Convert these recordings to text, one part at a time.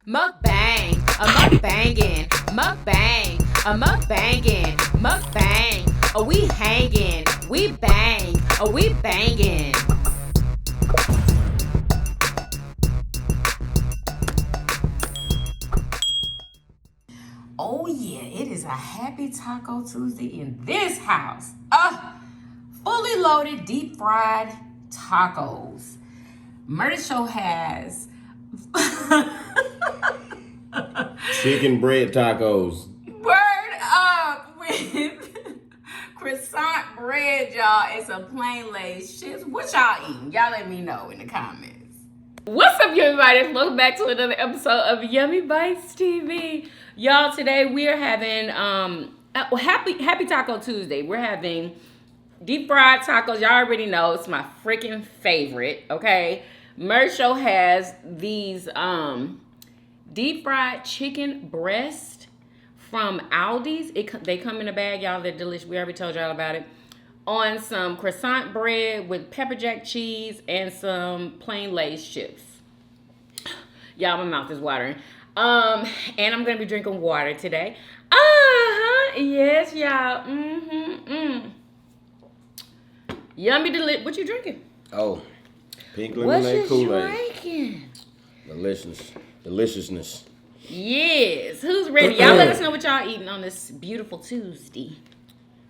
Mukbang, a mukbangin', mukbang, a mukbangin', mukbang. Oh, we hangin', we bang, oh, we bangin'. Oh yeah, it is a happy Taco Tuesday in this house. Fully loaded, deep fried tacos. Murder Show has chicken bread tacos. Word up with croissant bread, y'all, and some plain Lay's chips. What y'all eating? Y'all let me know in the comments. What's up, Yummybitestv? Welcome back to another episode of Yummybitestv. Y'all, today we are having happy Taco Tuesday. We're having deep fried tacos. Y'all already know it's my freaking favorite. Okay, Murder Show has these deep fried chicken breast from Aldi's. They come in a bag, y'all. They're delicious. We already told y'all about it. On some croissant bread with pepper jack cheese and some plain Lay's chips. Y'all, my mouth is watering. And I'm gonna be drinking water today. Yes, y'all. Yummy What you drinking? Oh, pink lemonade Kool-Aid. What you drinking? Deliciousness. Yes. Who's ready? Y'all let us know what y'all eating on this beautiful Tuesday.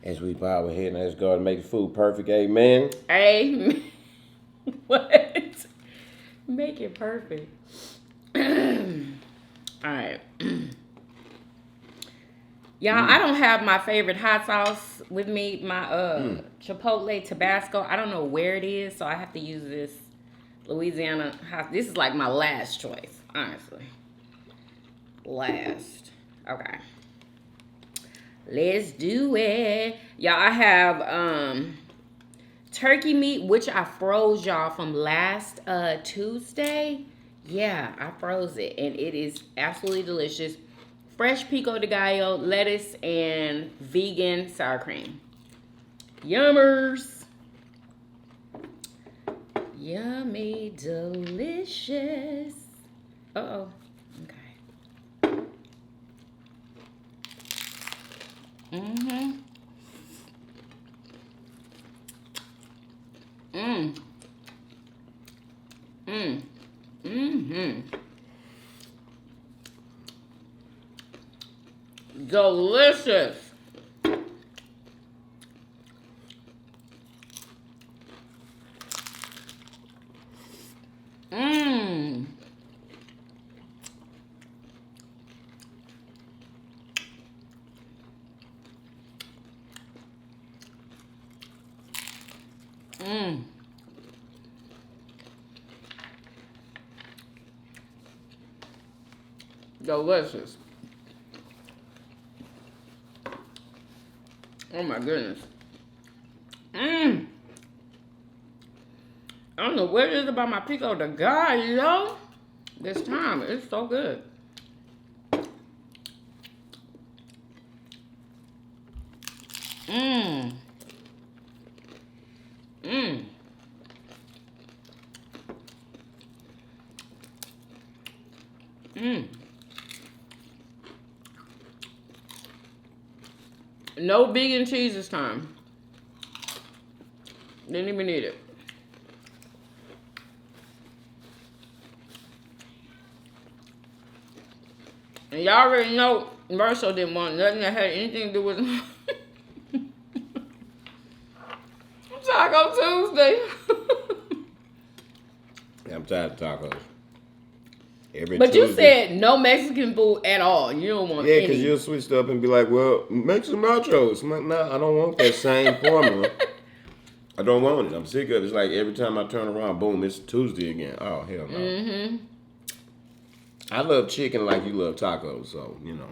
As we bow our head and ask God to make the food perfect, amen. Amen. What? Make it perfect. All right. Y'all, I don't have my favorite hot sauce with me. My Chipotle Tabasco. I don't know where it is, so I have to use this Louisiana hot. This is like my last choice, honestly. Last. Okay. Let's do it. Y'all, I have turkey meat, which I froze, y'all, from last Tuesday. Yeah, I froze it, and it is absolutely delicious. Fresh pico de gallo, lettuce, and vegan sour cream. Yummers. Yummy, delicious. Uh-oh. Okay. Delicious. Delicious. Oh my goodness. I don't know what it is about my pico de gallo this time. It's so good. No vegan cheese this time. Didn't even need it. And y'all already know Marshall didn't want nothing that had anything to do with Taco Tuesday. I'm tired of tacos. But Tuesday, you said no Mexican food at all. You don't want any. Yeah, because you'll switch up and be like, well, make some nachos. I'm like, nah, I don't want that same formula. I don't want it. I'm sick of it. It's like every time I turn around, boom, it's Tuesday again. Oh, hell no. I love chicken like you love tacos, so, you know.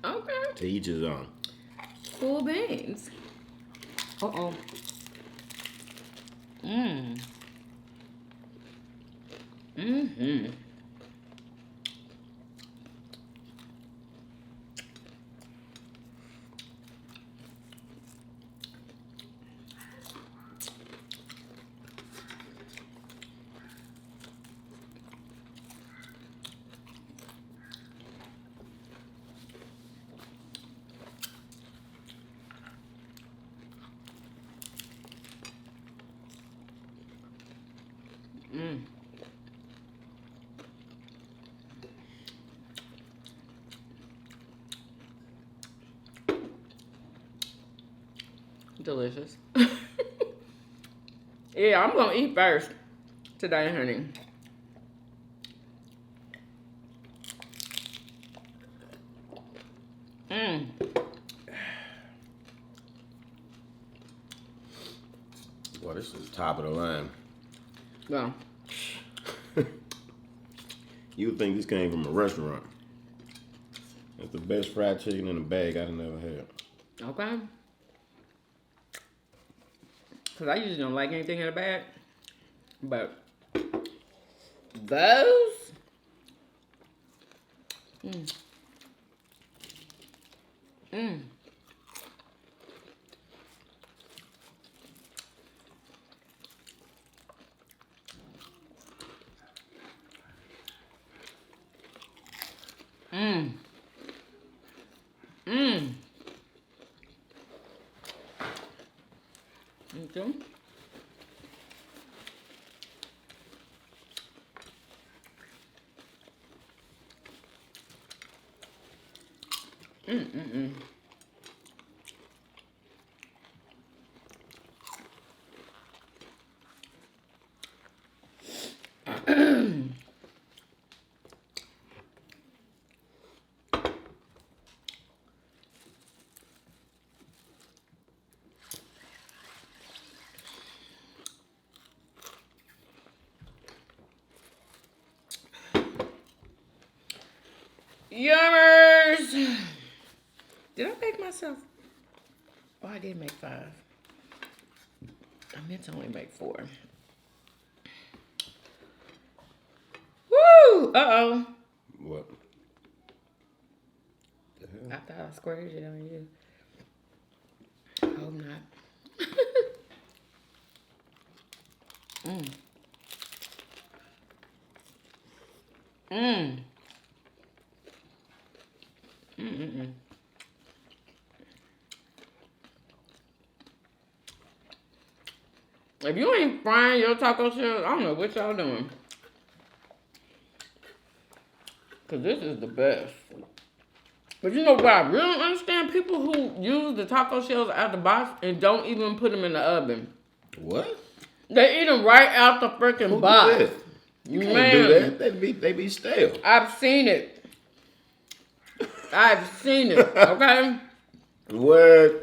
Okay. To each his own. Cool beans. Uh-oh. Delicious. Yeah, I'm gonna eat first today, honey. Well, this is top of the line. Well, You would think this came from a restaurant. It's the best fried chicken in a bag I've never had. okay. Because I usually don't like anything in a bag. But those. Okay. Yummers! Did I make myself? Oh, I did make 5. I meant to only make 4. Woo! Uh-oh. What? I thought I squared it on you. I hope not. If you ain't frying your taco shells, I don't know what y'all doing. Because this is the best. But you know what I really don't understand? People who use the taco shells out the box and don't even put them in the oven. What? They eat them right out the freaking box. Do that? You can't do that. They be stale. I've seen it. I've seen it. Okay? What?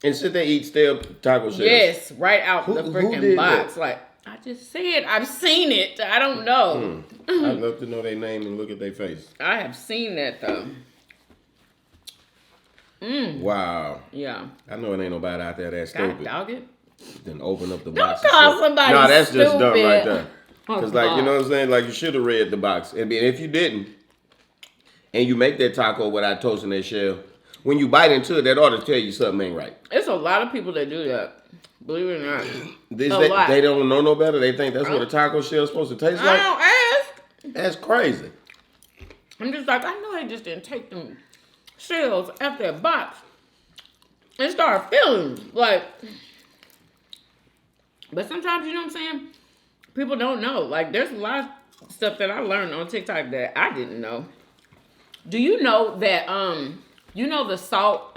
And should they eat stale taco shells? Yes, right out the who freaking did box. that? Like, I just said, I've seen it. I don't know. I'd love to know their name and look at their face. I have seen that though. Wow. Yeah. I know it ain't nobody out there that's God stupid. dog it. Then open up the Don't box. call somebody No, that's just dumb stupid. right there. Oh, Because, like, you God. know what I'm saying? Like, you should have read the box. And if you didn't, and you make that taco without toasting that shell, when you bite into it, that ought to tell you something ain't right. It's a lot of people that do that. Believe it or not. They don't know no better. They think that's what a taco shell is supposed to taste I like. don't ask. That's crazy. I'm just like, I know they just didn't take them shells out their box and start feeling like. But sometimes, you know what I'm saying? People don't know. Like, there's a lot of stuff that I learned on TikTok that I didn't know. Do you know that, you know the salt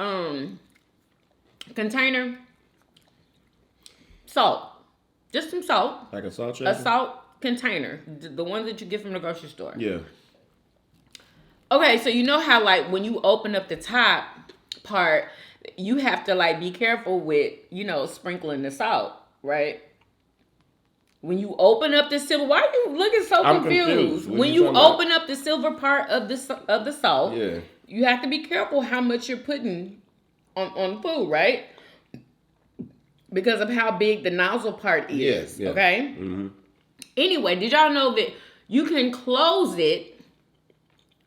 container? Salt. Just some salt. Like a salt shaker? A salt container. The ones that you get from the grocery store. Yeah. Okay, so you know how, like, when you open up the top part, you have to, like, be careful with, you know, sprinkling the salt, right? When you open up the silver, why are you looking so confused? When you open up the silver part of the salt, Yeah. you have to be careful how much you're putting on food, right? Because of how big the nozzle part is. Yes. Yeah. Okay? Mm-hmm. Anyway, did y'all know that you can close it,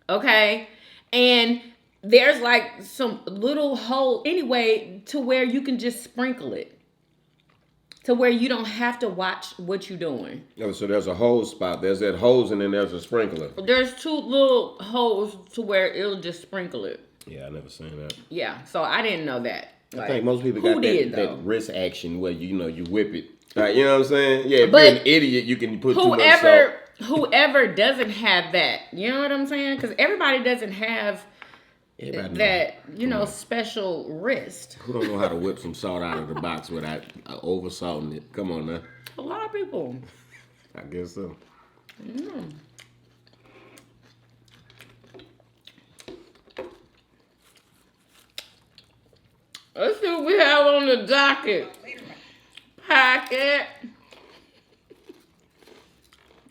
okay? And there's like some little hole anyway to where you can just sprinkle it. To where you don't have to watch what you're doing. Oh, so there's a hose spot. There's that hose and then there's a sprinkler. There's 2 little holes to where it'll just sprinkle it. Yeah, I never seen that. Yeah, so I didn't know that. I think most people got that wrist action where you whip it. Like, you know what I'm saying? Yeah, if but you're an idiot, you can put too much salt. Whoever doesn't have that, you know what I'm saying? Because everybody doesn't have Everybody that know. special wrist. Who don't know how to whip some salt out of the box without over salting it? Come on now. A lot of people. I guess so. Mm. Let's see what we have on the docket. Packet.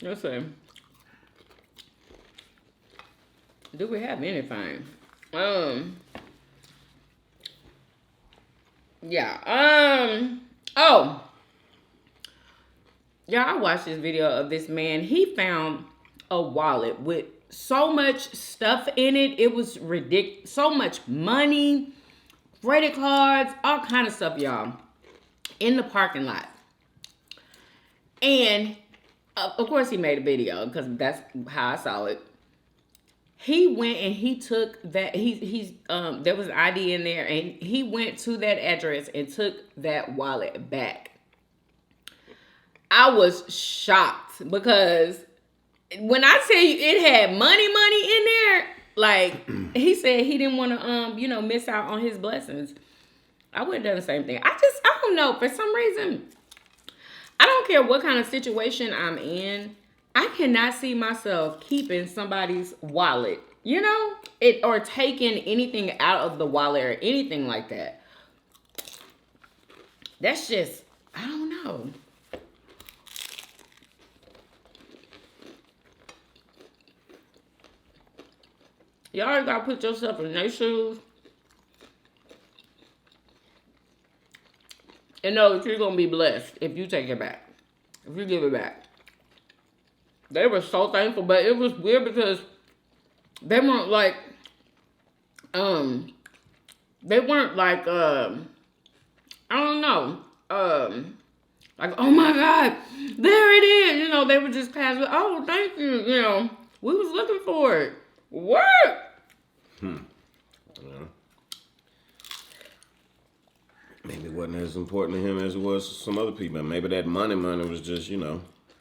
Let's see. Do we have anything? Yeah. Oh. Yeah, I watched this video of this man. He found a wallet with so much stuff in it. It was ridiculous. So much money, credit cards, all kind of stuff, y'all, in the parking lot. And of course he made a video because that's how I saw it. He went and he took that, there was an ID in there, and he went to that address and took that wallet back. I was shocked because when I tell you it had money in there, like he said he didn't want to, miss out on his blessings. I would have done the same thing. I don't know, for some reason, I don't care what kind of situation I'm in. I cannot see myself keeping somebody's wallet, or taking anything out of the wallet or anything like that. That's just, I don't know. Y'all gotta put yourself in their shoes and know that you're gonna be blessed if you take it back, if you give it back. They were so thankful, but it was weird because they weren't like, I don't know, like, oh my God, there it is. They were just casual. Oh, thank you. We was looking for it. What? Yeah. Maybe it wasn't as important to him as it was to some other people. Maybe that money was just,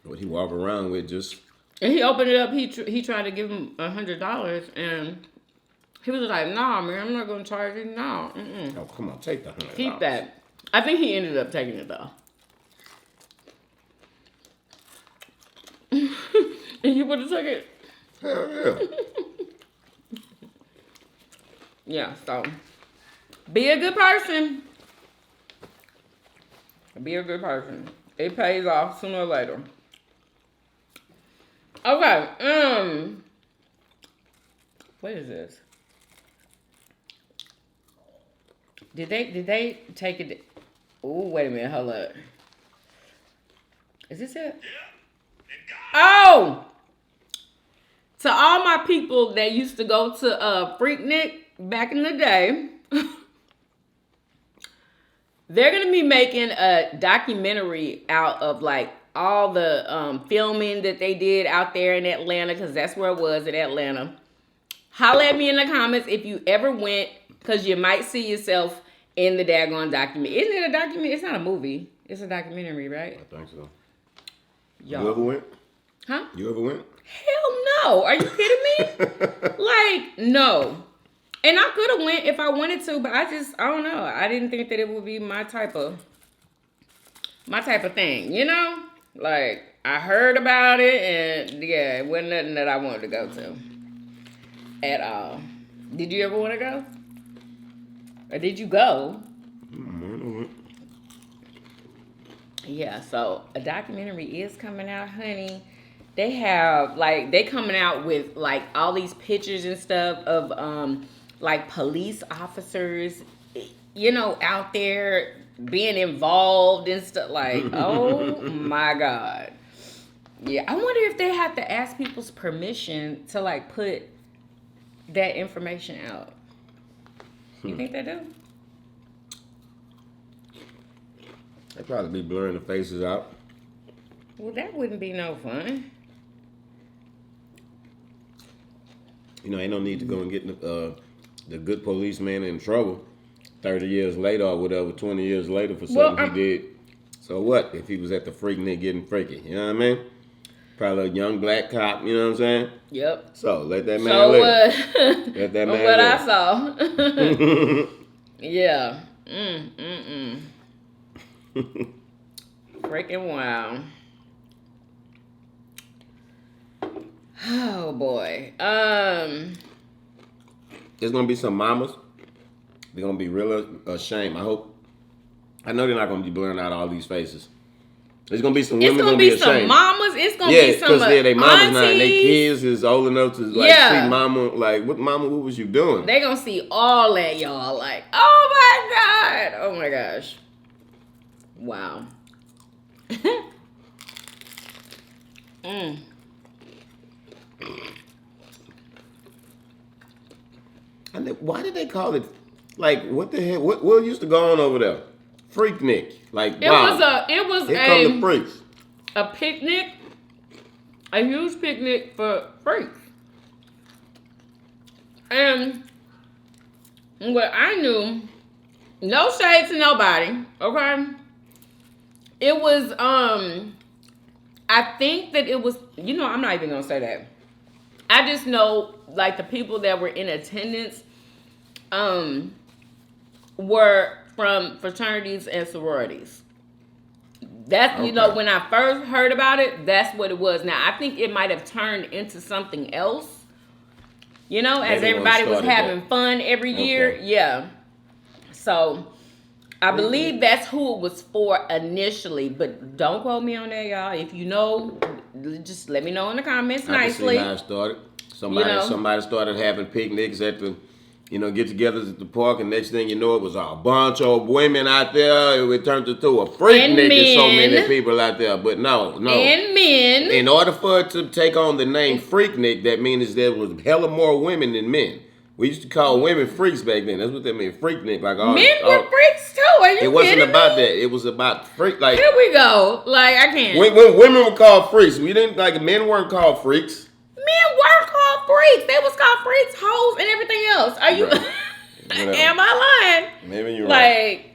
what he walk around with just. And he opened it up. He tried to give him $100, and he was like, "Nah, man, I'm not gonna charge you. No, Oh, come on, take the $100. Keep that." I think he ended up taking it though. And you would have took it. Hell yeah. Yeah. So, be a good person. Be a good person. It pays off sooner or later. Okay. What is this? Did they take it? Oh, wait a minute. Hold up. Is this it? Oh! To all my people that used to go to Freaknik back in the day, they're going to be making a documentary out of like all the filming that they did out there in Atlanta, because that's where it was, in Atlanta. Holla at me in the comments if you ever went, because you might see yourself in the daggone document. Isn't it a document? It's not a movie. It's a documentary, right? I think so. Y'all. You ever went? Huh? You ever went? Hell no. Are you kidding me? Like, no. And I could have went if I wanted to, but I don't know. I didn't think that it would be my type of thing, Like, I heard about it, and yeah, it wasn't nothing that I wanted to go to at all. Did you ever want to go? Or did you go? Yeah, so a documentary is coming out, honey. They have, they coming out with, all these pictures and stuff of, police officers, out there being involved and stuff. Like, oh, my God. Yeah, I wonder if they have to ask people's permission to, put that information out. You think they do? They probably be blurring the faces out. Well, that wouldn't be no fun. Ain't no need to go and get the good policeman in trouble 30 years later or whatever, 20 years later for something he did. So what if he was at the Freaknik getting freaky? You know what I mean? Probably a young black cop, you know what I'm saying? Yep. So let that man live. Let that man what live. I saw. Yeah. Freaking wow. Oh boy. There's gonna be some mamas. They're gonna be real ashamed. I know they're not gonna be blurring out all these faces. There's gonna be some women gonna be ashamed. It's gonna be some mamas. It's gonna be some because they mamas now, and their aunties. kids is old enough to like see mama. Like, what was you doing? They gonna see all that, y'all. Like, oh my god, oh my gosh, wow. And why did they call it? Like, what the hell? What used to go on over there? Freaknik. Like, It was a picnic, a huge picnic for freaks. And what I knew, no shade to nobody, okay? It was, I think that it was, I'm not even gonna say that. I just know, like, the people that were in attendance, were from fraternities and sororities. That's, when I first heard about it, that's what it was. Now, I think it might have turned into something else, as everybody was having fun every year. Yeah. So, I believe that's who it was for initially, but don't quote me on that, y'all. If you know, just let me know in the comments nicely. I can see how it started. Somebody started having picnics at the get-togethers at the park, and next thing you know, it was a bunch of women out there. It turned into a freaknik. There's so many people out there, but no. And men. In order for it to take on the name freaknik, that means there was hella more women than men. We used to call women freaks back then. That's what they mean, freaknik. Like men were freaks too. Are you kidding me? It wasn't about that. It was about freak. Like, here we go. Like, I can't. When women were called freaks, we didn't men weren't called freaks. Men were called freaks. They was called freaks, hoes, and everything else. Are you? Am I lying? Maybe you're right.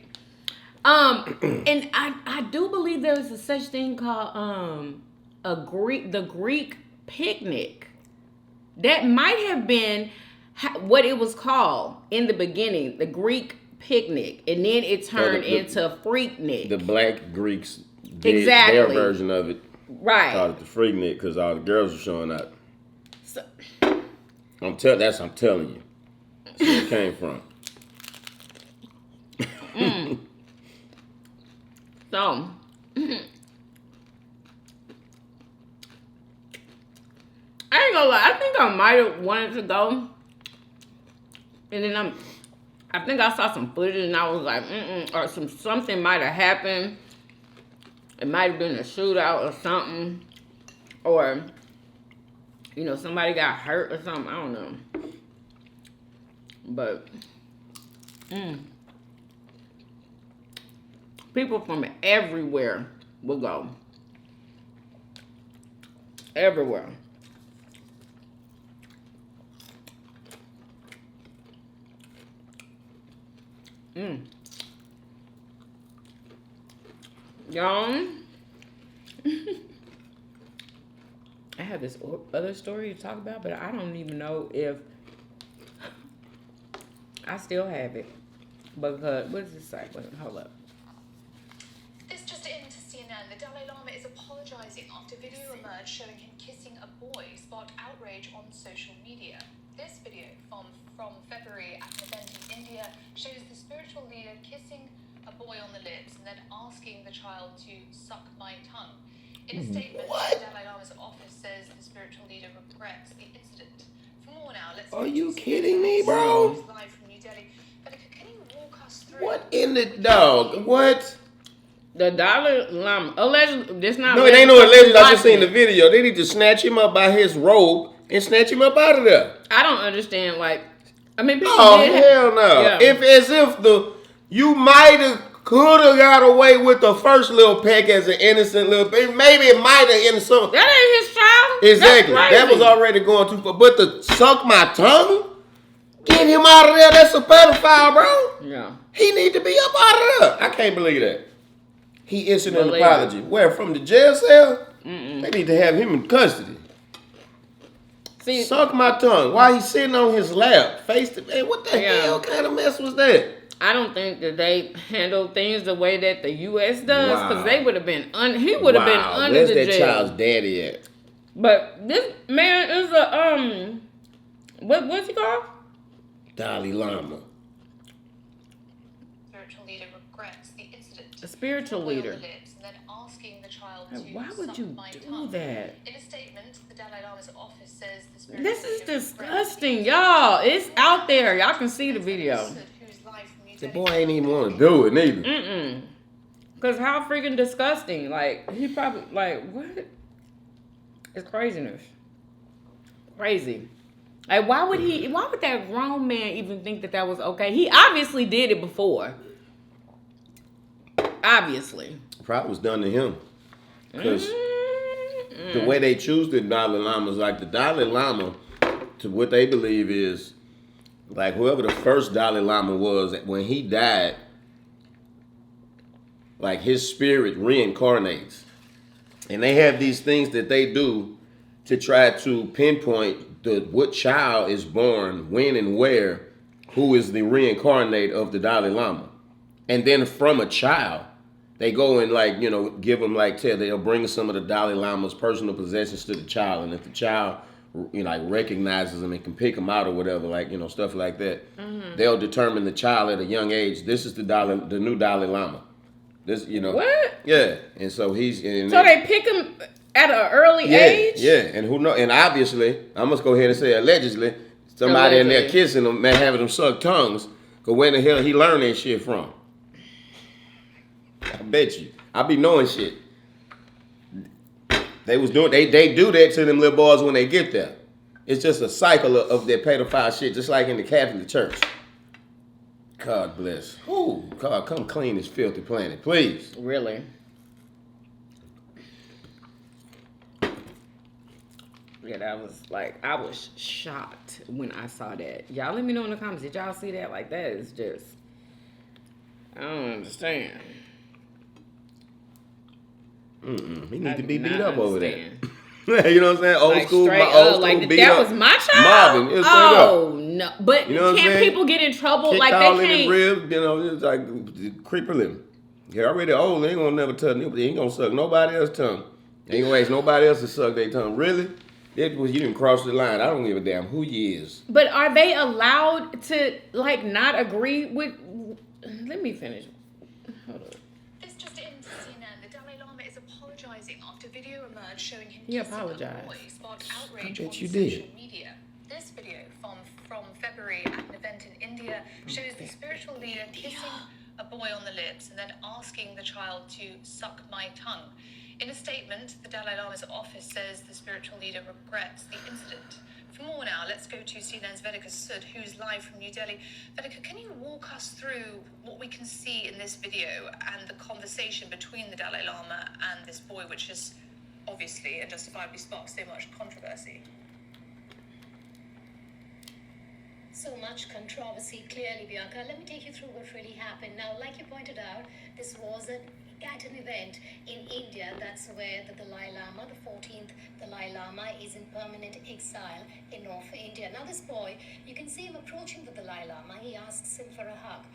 And I do believe there is a such thing called the Greek picnic. That might have been what it was called in the beginning, the Greek picnic, and then it turned into Freaknik. The black Greeks did their version of it. Right. Called it the Freaknik because all the girls were showing up. So, I'm telling you. That's where it came from. So, I ain't gonna lie. I think I might have wanted to go, and then I think I saw some footage, and I was like, or something might have happened. It might have been a shootout or something, or somebody got hurt or something. I don't know, but people from everywhere will go. Everywhere. Y'all, I have this other story to talk about, but I don't even know if I still have it. Because, what does it say? Wait, hold up. This just in to CNN. The Dalai Lama is apologizing after video emerged showing him kissing a boy sparked outrage on social media. This video from February at an event in India shows the spiritual leader kissing a boy on the lips and then asking the child to suck my tongue. In a statement, the Dalai Lama's office says the spiritual leader regrets the incident. For more now, let's... Are you kidding me, bro? Live from New Delhi. Can you walk us through... What in the dog? What? The Dalai Lama, allegedly, this not... No, it ain't no alleged. I just seen the video. They need to snatch him up by his robe and snatch him up out of there. I don't understand, people hell no. Yeah. If you might have could have got away with the first little peck as an innocent little baby. Maybe it might have in some. That ain't his child. Exactly. That was already going too far. But to suck my tongue, get him out of there. That's a pedophile, bro. Yeah. He need to be up out of there. I can't believe that. He issued an apology. Where, from the jail cell? They need to have him in custody. See, Suck my tongue. Why he sitting on his lap, face to face? What the hell kind of mess was that? I don't think that they handle things the way that the U.S. does, because Wow. they would have been he would have been under Where's the that jail. child's daddy at? But this man is a what's he called? Dalai Lama. Spiritual leader regrets the incident. A spiritual Put the boy leader. on the lips and then asking the child to Why would suck you my do tongue. that? In a statement, the Dalai Lama's office says the spiritual This is leader regrets disgusting, the y'all. It's out there. Y'all can see the video. who's live from New The Delhi. boy ain't even want to do it neither. Cause how freaking disgusting. Like, he probably, like, what? It's craziness. Crazy. Like, why would that grown man even think that that was okay? He obviously did it before. Obviously. Probably was done to him. Because the way they choose the Dalai Lama is like the Dalai Lama, to what they believe is, like whoever the first Dalai Lama was, when he died, like his spirit reincarnates. And they have these things that they do to try to pinpoint what child is born, when and where, who is the reincarnate of the Dalai Lama. And then from a child, they go and like, you know, give them like, they'll bring some of the Dalai Lama's personal possessions to the child. And if the child, you know, like recognizes them and can pick them out or whatever, like, you know, stuff like that, they'll determine the child at a young age. This is the new Dalai Lama. This, you know. What? Yeah. And so he's. And So they pick him at an early age? Yeah. And who know? And obviously, I must go ahead and say allegedly, somebody in there kissing him, man, having them suck tongues. Cause where the hell he learned that shit from? I bet you. I be knowing shit. They was doing. They do that to them little boys when they get there. It's just a cycle of their pedophile shit, just like in the Catholic Church. God bless. Ooh, God, come clean this filthy planet, please. Really? Yeah, that was like, I was shocked when I saw that. Y'all let me know in the comments. Did y'all see that? Like, that is just, I don't understand. He need to be do beat not up over understand. that. You know what I'm saying? Old Like, school, straight my old up, school like, beat that up. was my child? Mobbing. It was straight up. Oh, no. But You know what I'm can't saying? people get in trouble? Kicked Like, all they in his can't. ribs, you know, it's like creeper living. You're already old, they ain't gonna never touch nobody. They ain't gonna suck nobody else's tongue. They ain't gonna ask nobody else to suck their tongue. Really? That was, you didn't cross the line. I don't give a damn who you is. But are they allowed to, like, not agree with... Let me finish. Hold on. This just in to CNN. The Dalai Lama is apologizing after video emerged showing him He kissing apologized. a boy, sparked outrage I on bet you social did. media. This video from February at an event in India shows the spiritual leader kissing a boy on the lips and then asking the child to suck my tongue. In a statement, the Dalai Lama's office says the spiritual leader regrets the incident. For more now, let's go to CNN's Vedika Sud, who's live from New Delhi. Vedika, can you walk us through what we can see in this video and the conversation between the Dalai Lama and this boy, which has obviously and justifiably sparked so much controversy? So much controversy, clearly, Bianca. Let me take you through what really happened. Now, like you pointed out, this was at an event in India. That's where the Dalai Lama, the 14th Dalai Lama, is in permanent exile in North India. Now, this boy, you can see him approaching the Dalai Lama. He asks him for a hug.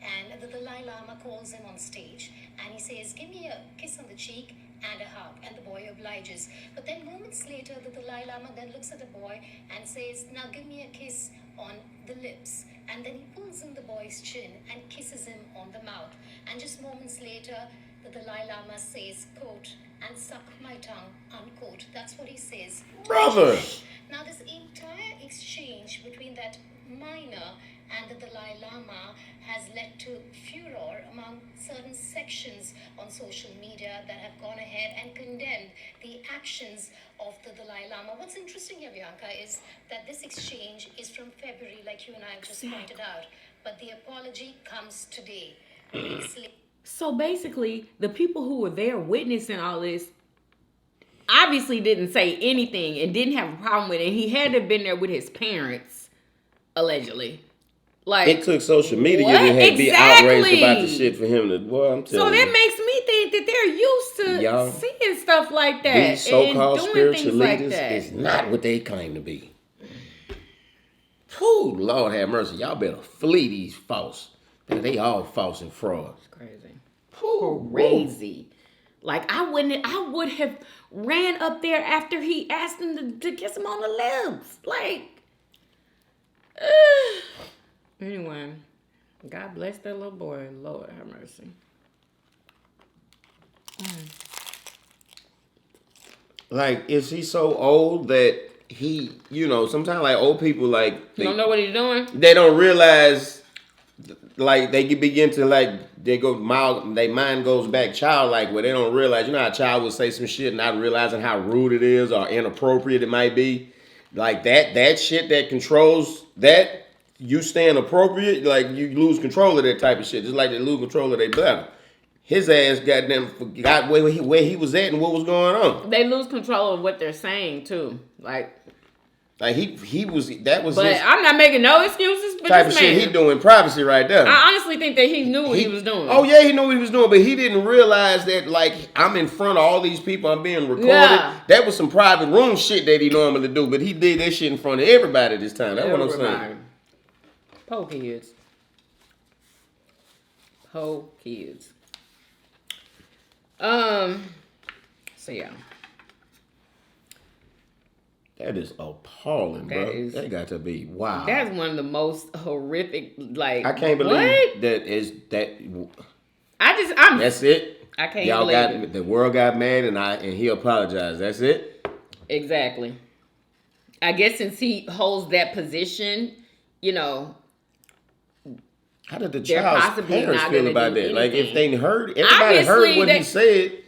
And the Dalai Lama calls him on stage and he says, "Give me a kiss on the cheek and a hug." And the boy obliges. But then moments later, the Dalai Lama then looks at the boy and says, "Now give me a kiss on the lips." And then he pulls in the boy's chin and kisses him on the mouth. And just moments later, the Dalai Lama says, quote, "and suck my tongue," unquote. That's what he says. Brother! Now, this entire exchange between that minor and the Dalai Lama has led to furor among certain sections on social media that have gone ahead and condemned the actions of the Dalai Lama. What's interesting here, Bianca, is that this exchange is from February, like you and I have just pointed out, but the apology comes today. Weeks later. So basically, the people who were there witnessing all this obviously didn't say anything and didn't have a problem with it. He had to have been there with his parents, allegedly. Like, It took social media what? to be outraged about the Exactly. shit for him to, well, I'm So telling you. that makes me think that they're used to Y'all, seeing stuff like that. These so-called and doing spiritual things like leaders that. is not what they claim to be. Whew, Lord have mercy. Y'all better flee these false. They all false and fraud. It's crazy. Whew, Crazy. Like I would have ran up there after he asked him to kiss him on the lips. Like, anyway, God bless that little boy. Lord have mercy. Like, is he so old that he, sometimes like old people, like, You don't know what he's doing? they don't realize, like, they begin to, like, their mind goes back childlike, where they don't realize, how a child will say some shit not realizing how rude it is or inappropriate it might be. Like, that shit that controls that, you staying appropriate, like, you lose control of that type of shit, just like they lose control of their bladder. His ass goddamn forgot where he was at and what was going on. They lose control of what they're saying too. Like he was that was but his I'm not making no excuses for type this of man. shit he doing privacy right there. I honestly think that he knew what he was doing. Oh yeah, he knew what he was doing, but he didn't realize that, like, I'm in front of all these people, I'm being recorded. Yeah. That was some private room shit that he normally do, but he did that shit in front of everybody this time. That's what I'm saying. Po kids. Po kids. So yeah. That is appalling, bro. That got to be wow. That's one of the most horrific. Like, I can't believe that. I'm. That's it. I can't Y'all believe it. The world got mad and he apologized. That's it. Exactly. I guess since he holds that position, how did the they're child's possibly parents not feel gonna about do that? Like, if anything. they everybody heard what he said.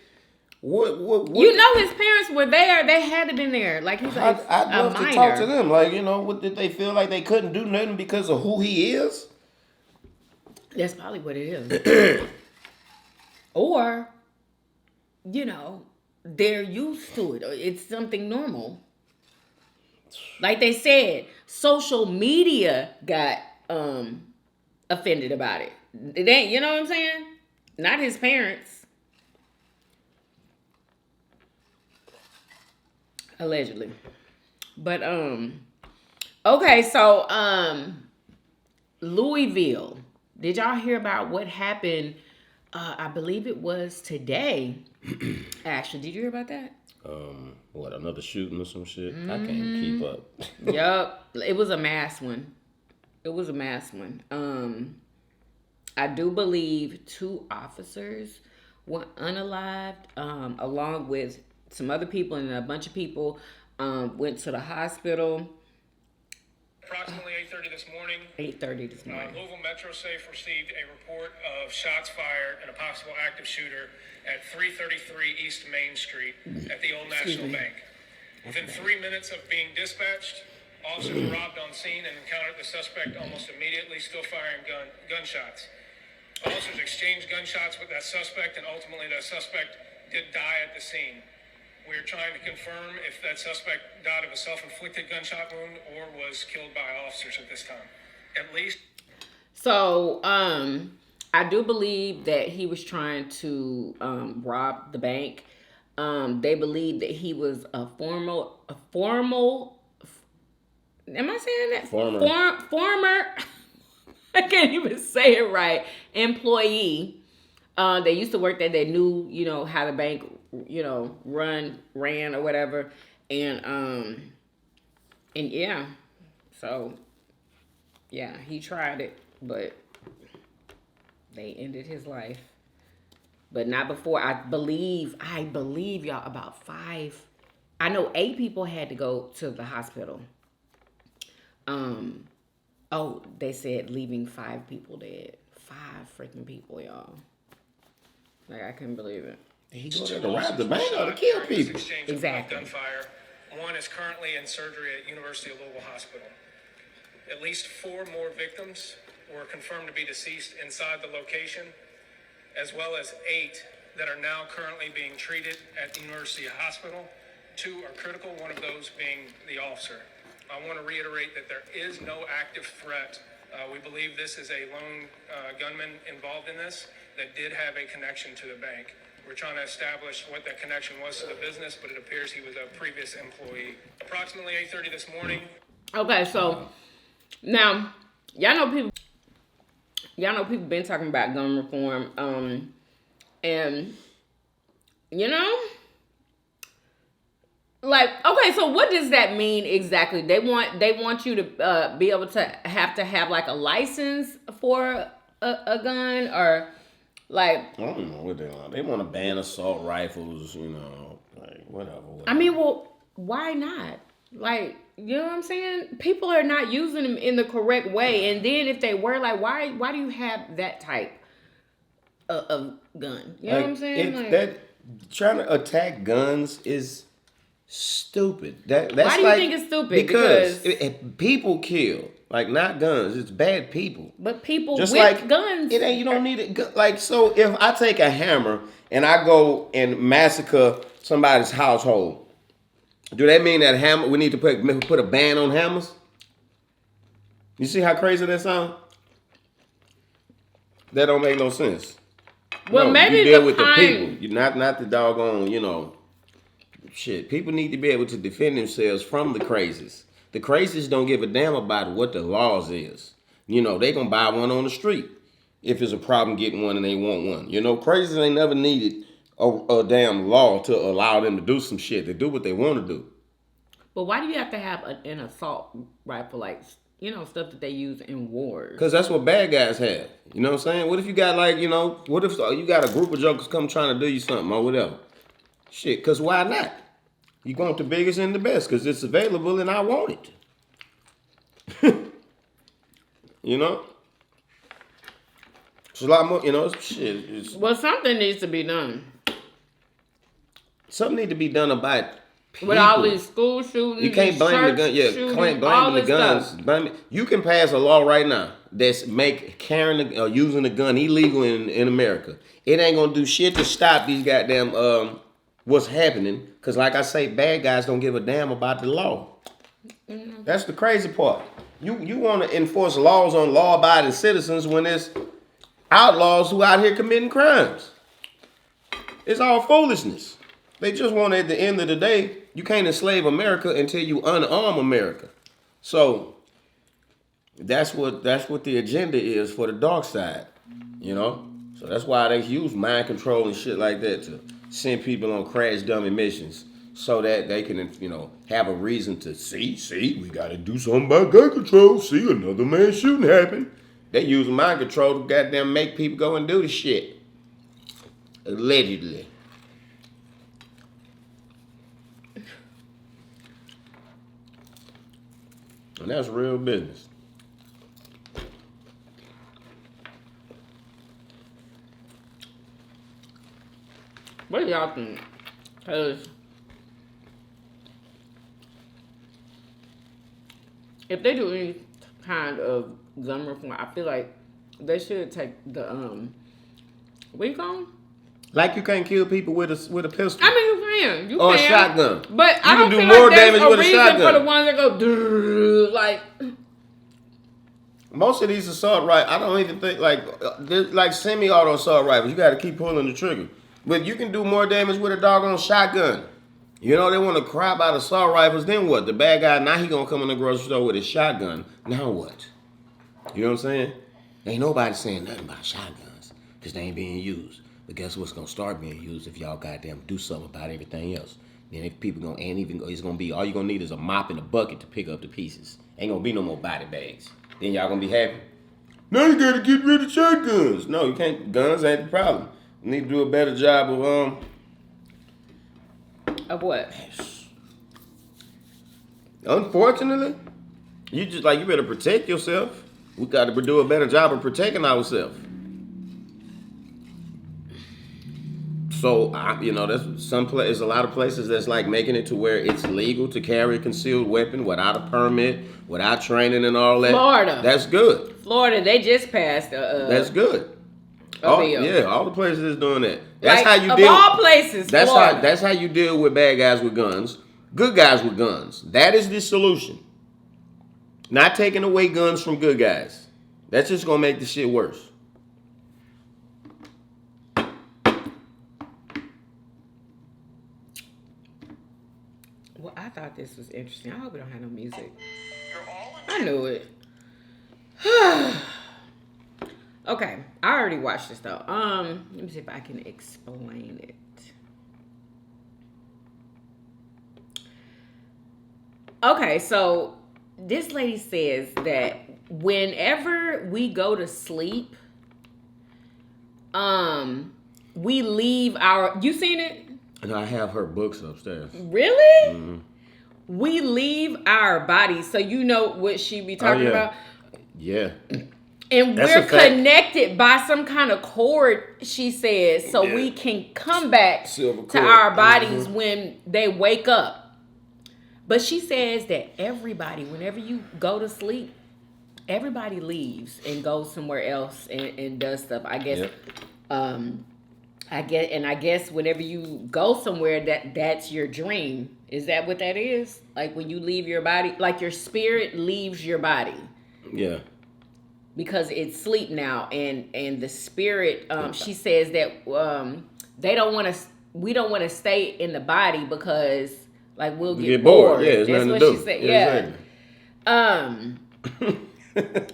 What? His parents were there. They had to been there. Like, he's like I'd a love minor. to talk to them. Like, what did they feel like they couldn't do nothing because of who he is? That's probably what it is. Or, they're used to it. Or it's something normal. Like they said, social media got offended about it. It ain't, you know what I'm saying? Not his parents. Allegedly. But okay, so Louisville. Did y'all hear about what happened? I believe it was today. Actually, did you hear about that? What, another shooting or some shit? I can't keep up. Yup. It was a mass one. I do believe 2 officers were unalived, along with some other people, and a bunch of people went to the hospital. Approximately 8:30 this morning. 8:30 this morning. Louisville Metro Safe received a report of shots fired and a possible active shooter at 333 East Main Street at the Old National Bank. Within 3 minutes of being dispatched, officers arrived on scene and encountered the suspect almost immediately, still firing gunshots. Officers exchanged gunshots with that suspect, and ultimately that suspect did die at the scene. We are trying to confirm if that suspect died of a self-inflicted gunshot wound or was killed by officers at this time. At least. So, I do believe that he was trying to rob the bank. They believe that he was a formal. Am I saying that? Former. I can't even say it right. Employee. They used to work there. They knew, how the bank, ran or whatever. And yeah. So, yeah, he tried it, but they ended his life. But not before. I believe y'all, about 5. I know 8 people had to go to the hospital. They said leaving 5 people dead. 5 freaking people, y'all. Like, I couldn't believe it. He go there to rob the bank or to kill people. Exactly. Gunfire. One is currently in surgery at University of Louisville Hospital. At least 4 more victims were confirmed to be deceased inside the location, as well as 8 that are now currently being treated at the University Hospital. 2 are critical, one of those being the officer. I want to reiterate that there is no active threat. We believe this is a lone gunman involved in this that did have a connection to the bank. We're trying to establish what that connection was to the business, but it appears he was a previous employee. Approximately 8:30 this morning. Okay, so now y'all know people been talking about gun reform, and you know, like, okay, so what does that mean exactly? They want you to be able to have like a license for a gun, or like, I don't know what they want. They want to ban assault rifles, you know, like whatever. I mean, well, why not? Like, you know what I'm saying? People are not using them in the correct way, and then if they were, like, why do you have that type of gun? You know what I'm saying? Like, that trying to attack guns is stupid. That's why do you think it's stupid? Because people kill, like, not guns. It's bad people. But people just with like guns, it ain't. You don't need it. Like, so if I take a hammer and I go and massacre somebody's household, do that mean that hammer? We need to put a ban on hammers? You see how crazy that sounds? That don't make no sense. well, No, maybe you deal the with kind, the people. You not the doggone, you know, shit. People need to be able to defend themselves from the crazies. The crazies don't give a damn about what the laws is. You know, they gonna buy one on the street if it's a problem getting one and they want one. You know, crazies ain't never needed a damn law to allow them to do some shit. They do what they want to do. but why do you have to have an assault rifle, like, you know, stuff that they use in wars? Because that's what bad guys have. You know what I'm saying? What if you got, like, you know, what if you got a group of jokers come trying to do you something or whatever? Shit, because why not? You want the biggest and the best because it's available and I want it. You know? It's a lot more, you know, shit. Well, something needs to be done. Something need to be done about people. With all these school shootings, You can't blame the gun. Yeah, shootings, blame the guns. You can pass a law right now that's make carrying or using a gun illegal in America. It ain't gonna do shit to stop these goddamn what's happening. Cause like I say, bad guys don't give a damn about the law. Mm-hmm. That's the crazy part. You want to enforce laws on law-abiding citizens when there's outlaws who out here committing crimes. It's all foolishness. They just want at the end of the day, you can't enslave America until you unarm America. So that's what the agenda is for the dark side, you know. So that's why they use mind control and shit like that to send people on crash dummy missions so that they can, you know, have a reason to see, we got to do something about gun control. See, another man shooting happen. They use mind control to goddamn make people go and do the shit. Allegedly. And that's real business. What do y'all think? Because if they do any kind of gun reform, I feel like they should take the what you call them? Like you can't kill people with a pistol. I mean, you can. You or can. a shotgun. But I don't can do feel more like there's damage a with a reason shotgun. for the ones that go like. Most of these assault rifles, I don't even think like semi-auto assault rifles. You got to keep pulling the trigger, but you can do more damage with a doggone shotgun. You know they want to cry about assault rifles. Then what? The bad guy now he gonna come in the grocery store with his shotgun. Now what? You know what I'm saying? Ain't nobody saying nothing about shotguns because they ain't being used. But guess what's gonna start being used if y'all goddamn do something about everything else? Then if people it's gonna be all you gonna need is a mop and a bucket to pick up the pieces. Ain't gonna be no more body bags. Then y'all gonna be happy. Now you gotta get rid of shotguns. No, you can't. Guns ain't the problem. You need to do a better job Of what? Unfortunately, you better protect yourself. We got to do a better job of protecting ourselves. So, there's a lot of places that's like making it to where it's legal to carry a concealed weapon without a permit, without training and all that. Florida. That's good. Florida, they just passed that's good. a bill. Yeah, all the places that's doing that. That's like, how you of deal. all places, Florida. That's how you deal with bad guys with guns. Good guys with guns. That is the solution. Not taking away guns from good guys. That's just gonna make the shit worse. thought this was interesting. I hope we don't have no music. You're all I knew it. Okay, I already watched this though. Let me see if I can explain it. Okay, so this lady says that whenever we go to sleep, we leave our. You seen it? And I have her books upstairs. Really? Mm-hmm. We leave our bodies. So you know what she be talking about? Yeah. And That's we're a fact. connected by some kind of cord, she says, so we can come back Silver to cord. our bodies when they wake up. But she says that everybody, whenever you go to sleep, everybody leaves and goes somewhere else and does stuff. I guess, I guess whenever you go somewhere, that's your dream. Is that what that is? Like when you leave your body, like your spirit leaves your body. Yeah. Because it's sleep now, and the spirit, she says that we don't want to stay in the body because like we'll get bored. Yeah, it's that's nothing what to do. she said. Yeah,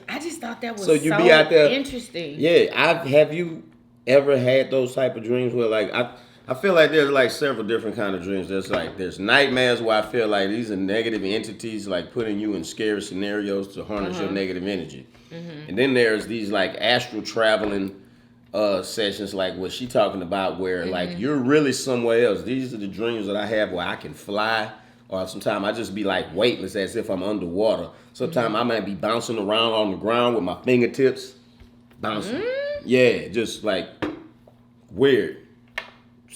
I just thought that was so you be out there interesting. Yeah, have you ever had those type of dreams where like I feel like there's like several different kind of dreams. There's nightmares where I feel like these are negative entities like putting you in scary scenarios to harness your negative energy. Mm-hmm. And then there's these like astral traveling sessions like what she talking about where like you're really somewhere else. These are the dreams that I have where I can fly, or sometimes I just be like weightless as if I'm underwater. Sometimes I might be bouncing around on the ground with my fingertips bouncing. Yeah, just like weird.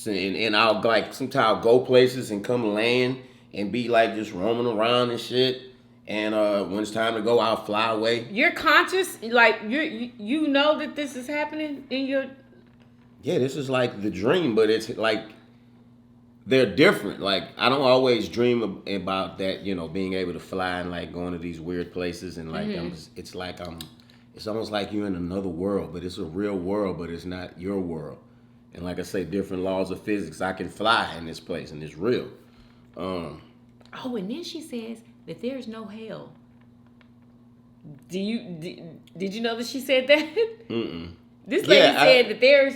And I'll like sometimes I'll go places and come land and be like just roaming around and shit. And when it's time to go, I'll fly away. You're conscious, like you know that this is happening in your. Yeah, this is like the dream, but it's like they're different. Like I don't always dream about that, being able to fly and like going to these weird places and like it's almost like you're in another world, but it's a real world, but it's not your world. And like I say, different laws of physics. I can fly in this place, and it's real. And then she says that there's no hell. Did you know that she said that? Mm-mm. This lady said that there's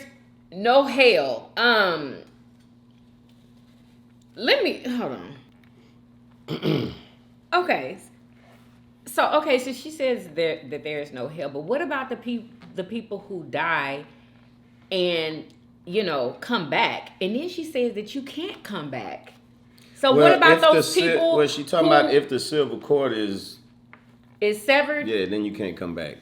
no hell. Let me hold on. Okay. So she says that there's no hell, but what about the people who die and come back? And then she says that you can't come back. So what about those people? Well, she talking about if the silver cord is severed? Yeah, then you can't come back.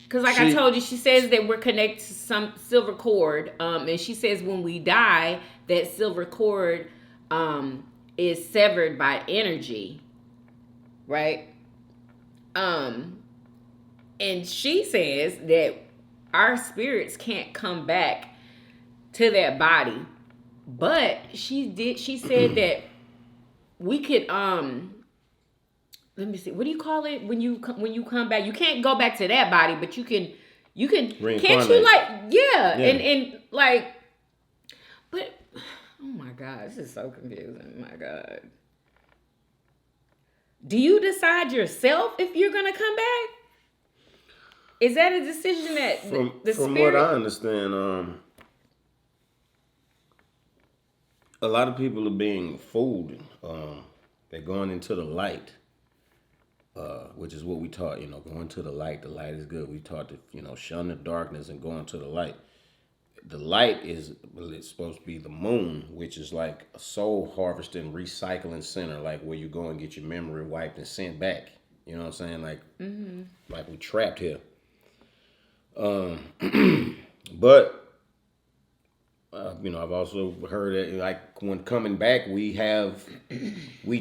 Because I told you, she says that we're connected to some silver cord. And she says when we die, that silver cord is severed by energy. Right? And she says that our spirits can't come back to that body. But she said that we could let me see, what do you call it when you come back? You can't go back to that body, but you can can't you like and like, but oh my God, this is so confusing. My God. Do you decide yourself if you're gonna come back? Is that a decision that the from spirit? what I understand, a lot of people are being fooled. They're going into the light, which is what we taught. Going to the light. The light is good. We taught to shun the darkness and go into the light. The light it's supposed to be the moon, which is like a soul harvesting, recycling center, like where you go and get your memory wiped and sent back. You know what I'm saying? Like, like we trapped here. But I've also heard that like when coming back, we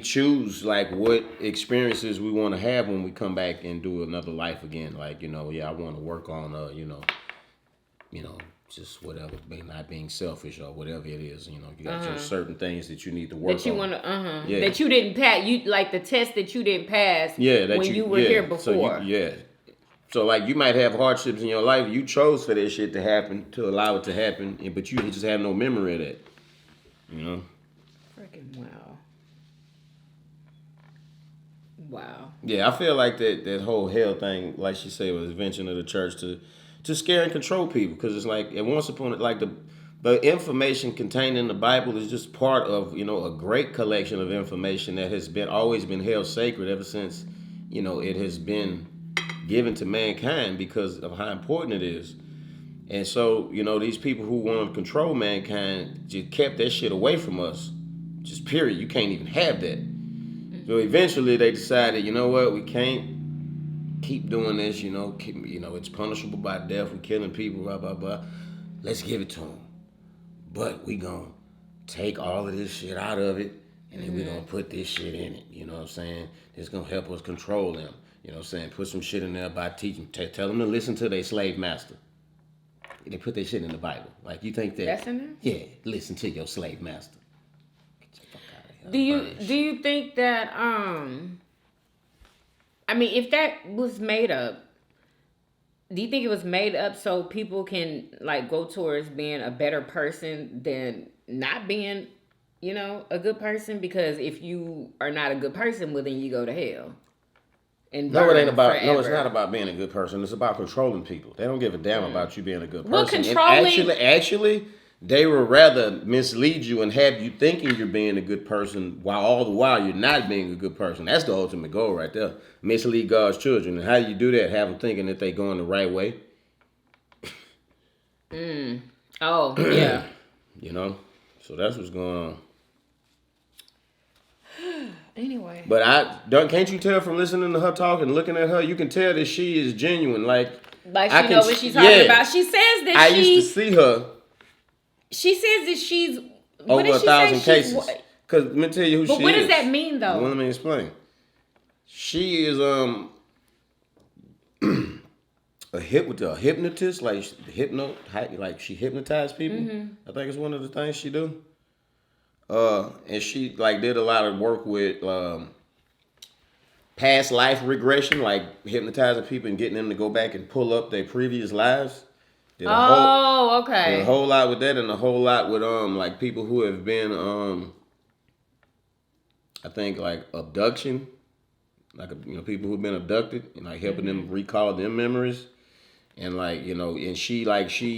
choose like what experiences we want to have when we come back and do another life again. Like, I want to work on, just whatever, not being selfish or whatever it is. You got your certain things that you need to work on. That you want to, that you didn't pass. You like the test that you didn't pass. Yeah, that when you were here before. So like you might have hardships in your life. You chose for that shit to happen, to allow it to happen, but you just have no memory of that. Freaking wow. Wow. Yeah, I feel like that whole hell thing, like she said, was invention of the church to scare and control people. Because it's like, and once upon it, like the information contained in the Bible is just part of, a great collection of information that has always been held sacred ever since, it has been given to mankind because of how important it is. And so, these people who want to control mankind just kept that shit away from us. Just period. You can't even have that. So eventually they decided, you know what, we can't keep doing this, it's punishable by death, we're killing people, blah, blah, blah. Let's give it to them. But we gonna take all of this shit out of it, and then we gonna put this shit in it, you know what I'm saying? It's gonna help us control them, you know what I'm saying? Put some shit in there by teaching, tell them to listen to their slave master. They put their shit in the Bible. Like, you think that... That's in there? Yeah, listen to your slave master. Do you think that if that was made up, do you think it was made up so people can like go towards being a better person than not being, a good person? Because if you are not a good person, well then you go to hell. No, it ain't about. Forever. No, it's not about being a good person. It's about controlling people. They don't give a damn about you being a good person. Well, controlling. And actually, they would rather mislead you and have you thinking you're being a good person while all the while you're not being a good person. That's the ultimate goal right there. Mislead God's children. And how do you do that? Have them thinking that they're going the right way. Oh, yeah. So that's what's going on. Anyway. But can't you tell from listening to her talk and looking at her, you can tell that she is genuine. Like she knows what she's talking about. She says that I used to see her. She says that she's over 1,000 cases. Because let me tell you who she is. But what does that mean, though? Well, let me explain. She is a hypnotist, like she hypnotized people. I think it's one of the things she do. And she did a lot of work with past life regression, like hypnotizing people and getting them to go back and pull up their previous lives. Okay. Did a whole lot with that, and a whole lot with people who have been I think abduction, people who've been abducted and helping them recall them memories. And and she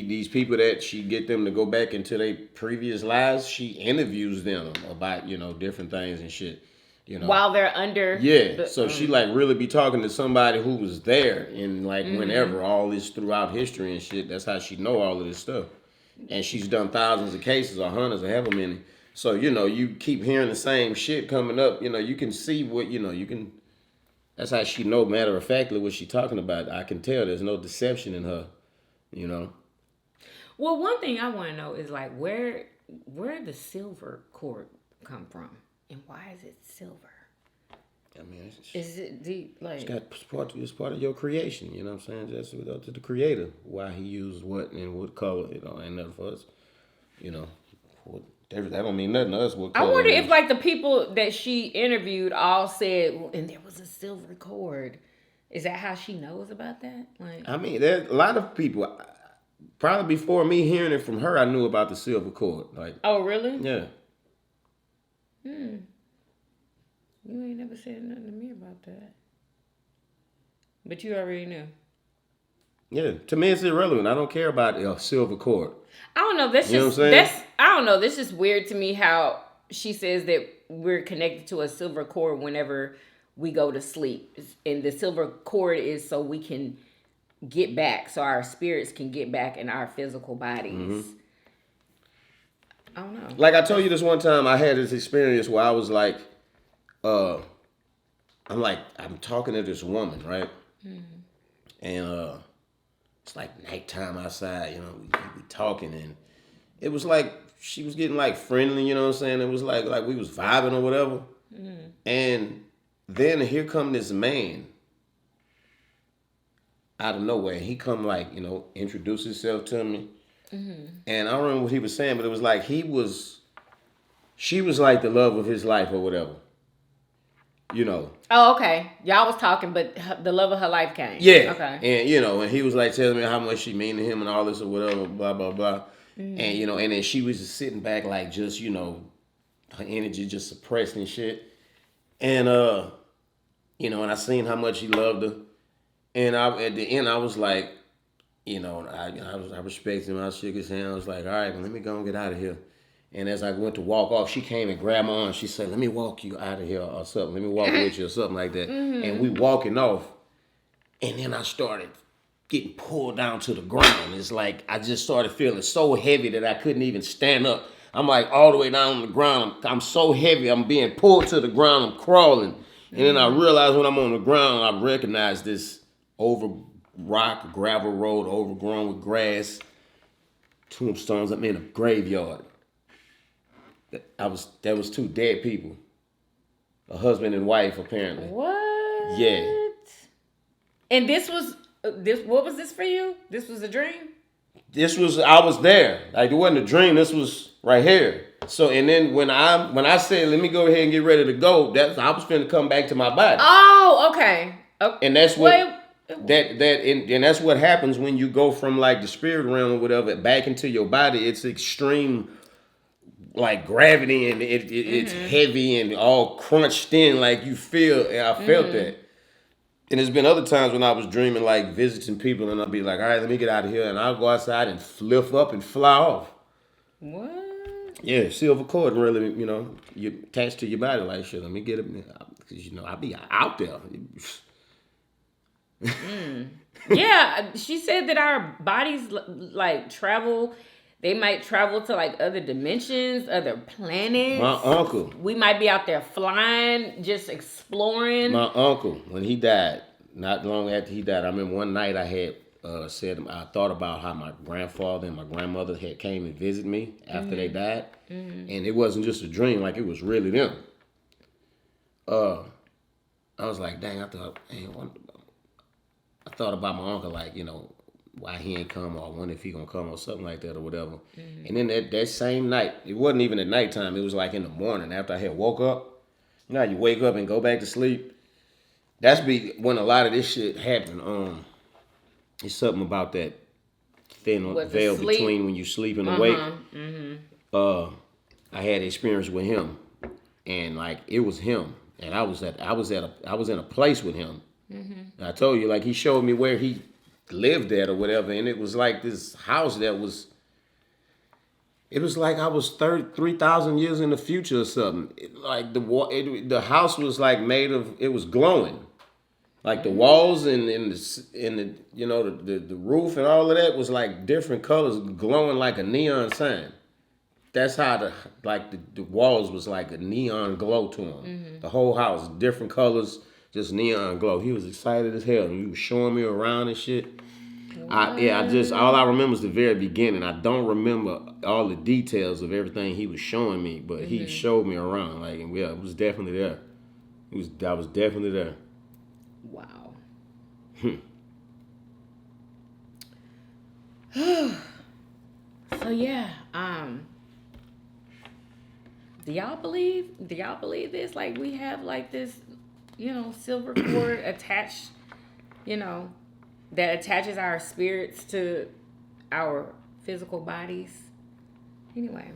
these people that she get them to go back into their previous lives, she interviews them about, different things and shit. While they're under. Yeah. So she really be talking to somebody who was there and whenever, all this throughout history and shit. That's how she know all of this stuff. And she's done thousands of cases or hundreds or however many. So, you keep hearing the same shit coming up, you can see what, you can. That's how she know matter of factly what she talking about. I can tell there's no deception in her, Well, one thing I want to know is where the silver cord come from, and why is it silver? I mean, is it it's part of your creation. You know what I'm saying? That's up to the creator why he used what and what color. Ain't nothing for us. That don't mean nothing to us. What color I wonder if the people that she interviewed all said, well, and there was a silver cord. Is that how she knows about that? I mean, there's a lot of people. Probably before me hearing it from her, I knew about the silver cord. Oh, really? Yeah. You ain't never said nothing to me about that. But you already knew. Yeah, to me it's irrelevant. I don't care about a silver cord. I don't know. That's just I don't know. This is weird to me how she says that we're connected to a silver cord whenever we go to sleep, and the silver cord is so we can get back, so our spirits can get back in our physical bodies. I don't know. I told you this one time, I had this experience where I was I'm talking to this woman, right? And it's nighttime outside, we talking, and it was she was getting friendly, you know what I'm saying? It was like we was vibing or whatever. And then here come this man out of nowhere. He come introduce himself to me. And I don't remember what he was saying, but it was she was the love of his life or whatever. Oh, okay. Y'all was talking, but the love of her life came. Yeah. Okay. And, and he was telling me how much she mean to him and all this or whatever, blah, blah, blah. And, and then she was just sitting back her energy just suppressed and shit. And you know, and I seen how much he loved her. And at the end, I was like, you know, I respected him. I shook his hand. I was like, all right, well, let me go and get out of here. And as I went to walk off, she came and grabbed my arm. She said, let me walk you out of here or something. Let me walk with you or something like that. And we walking off. And then I started getting pulled down to the ground. It's like I just started feeling so heavy that I couldn't even stand up. I'm like all the way down on the ground. I'm so heavy. I'm being pulled to the ground. I'm crawling. And then I realized when I'm on the ground, I recognize this gravel road overgrown with grass, tombstones. I'm in a graveyard. There was two dead people, a husband and wife apparently. What? Yeah. And this was what was this for you? This was a dream? I was there. Like it wasn't a dream. This was right here. So and then when I said let me go ahead and get ready to go, I was finna come back to my body. Oh, okay. And that's what and that's what happens when you go from like the spirit realm or whatever back into your body. It's extreme like gravity and it's heavy and all crunched in like you feel. And I felt that. And there's been other times when I was dreaming like visiting people and I'll be like, all right, let me get out of here. And I'll go outside and flip up and fly off. What? Yeah, silver cord really, you know, you attached to your body like shit. Let me get it. Because, you know, I'll be out there. Yeah, she said that our bodies like travel. They might travel to like other dimensions, other planets. My uncle. We might be out there flying, just exploring. My uncle, when he died, not long after he died, I remember one night I had I thought about how my grandfather and my grandmother had came and visited me after they died. And it wasn't just a dream, like it was really them. I was like, dang, I thought about my uncle, like, you know, why he ain't come, or I wonder if he gonna come or something like that or whatever. And then that same night, it wasn't even at nighttime, it was like in the morning after I had woke up. You know how you wake up and go back to sleep? That's when a lot of this shit happened. It's something about that thin veil between when you sleep and awake. I had experience with him, and like it was him, and I was in a place with him. And I told you, like he showed me where he lived at or whatever, and it was like this house that was. It was like I was 3,000 years in the future or something. The house was like made of. It was glowing. Like the walls and the you know the roof and all of that was like different colors, glowing like a neon sign. That's how the walls was like a neon glow to him. The whole house, different colors, just neon glow. He was excited as hell, and he was showing me around and shit. All I remember is the very beginning. I don't remember all the details of everything he was showing me, but he showed me around. Like, yeah, it was definitely there. I was definitely there. Wow. So yeah, do y'all believe this? Like we have like this, you know, silver cord attached, you know, that attaches our spirits to our physical bodies. Anyway.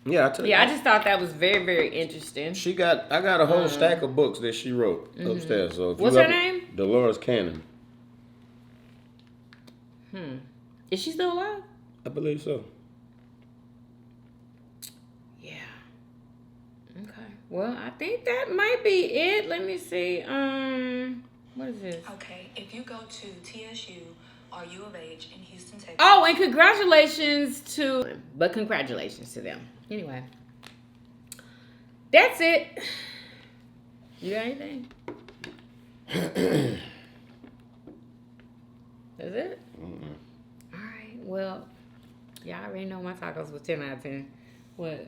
Yeah, I just thought that was very, very interesting. I got a whole stack of books that she wrote upstairs. So if what's her name? Dolores Cannon. Is she still alive? I believe so. Yeah. Okay. Well, I think that might be it. Let me see. What is this? Okay, if you go to TSU or U of H in Houston, Texas. Oh, and congratulations to them. Anyway, that's it. You got anything? That's it? All right. Well, y'all already know my tacos was 10 out of 10. What?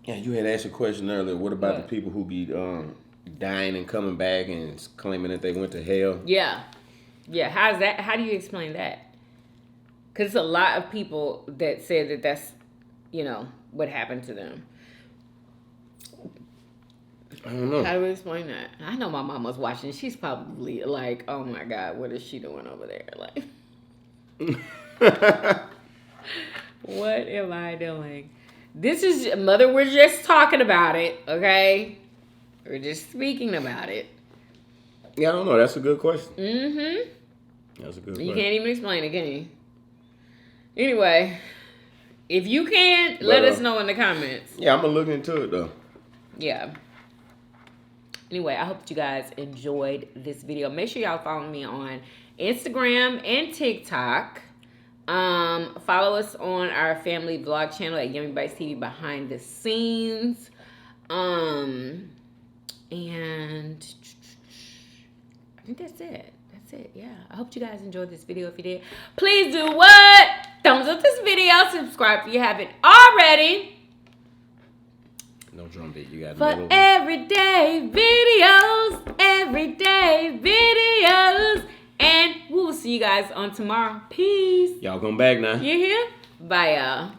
Yeah, you had asked a question earlier. What about the people who be dying and coming back and claiming that they went to hell? Yeah. How do you explain that? Because a lot of people that said that that's, you know, what happened to them. I don't know. How do we explain that? I know my mama's watching. She's probably like, oh my God, what is she doing over there? Like, what am I doing? This is, Mother, we're just talking about it, okay? We're just speaking about it. Yeah, I don't know. That's a good question. Mm-hmm. That's a good You question. can't even explain it, can you? Anyway, if you can, let us know in the comments. Yeah, I'm going to look into it, though. Yeah. Anyway, I hope that you guys enjoyed this video. Make sure y'all follow me on Instagram and TikTok. Follow us on our family vlog channel at Yummybitestv behind the scenes. And I think that's it. That's it. Yeah. I hope you guys enjoyed this video. If you did, please do what? Thumbs up this video. Subscribe if you haven't already. No drum beat. You got For everyday videos. And we'll see you guys on tomorrow. Peace. Y'all come back now. You here? Bye, y'all.